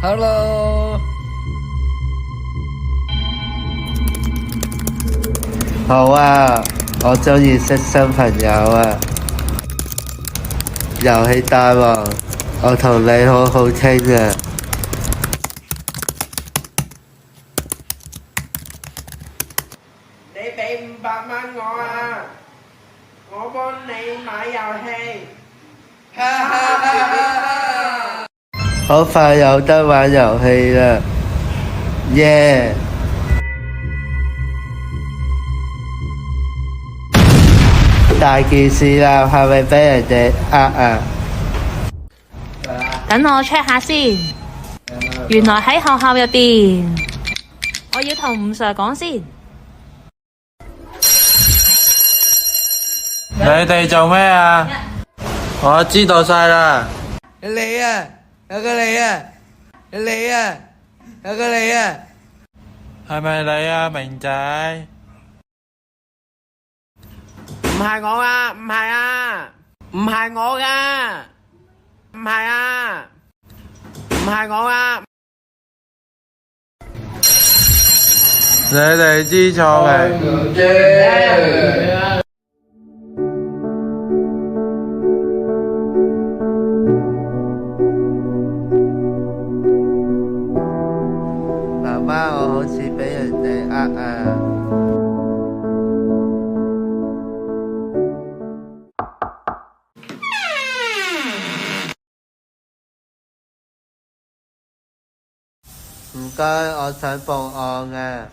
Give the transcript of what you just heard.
Hello，好啊，我鍾意識新朋友啊！遊戲大王，我同你好好傾啊！你俾500蚊我啊，我幫你買遊戲。好快有得玩遊戲啦！耶！大件事啦，係咪俾人哋呃啊？等我 check 下先。原來喺學校入邊，我要同吳 Sir 講先。你哋做咩啊？我知道晒啦。你啊，有個你啊，你啊，有個你啊，係咪你啊，明仔？唔係我啊，唔係啊，唔係我噶，唔係啊，唔係我啊。你哋知錯未？媽媽，我好似俾人哋呃啊！唔該，我想報案啊！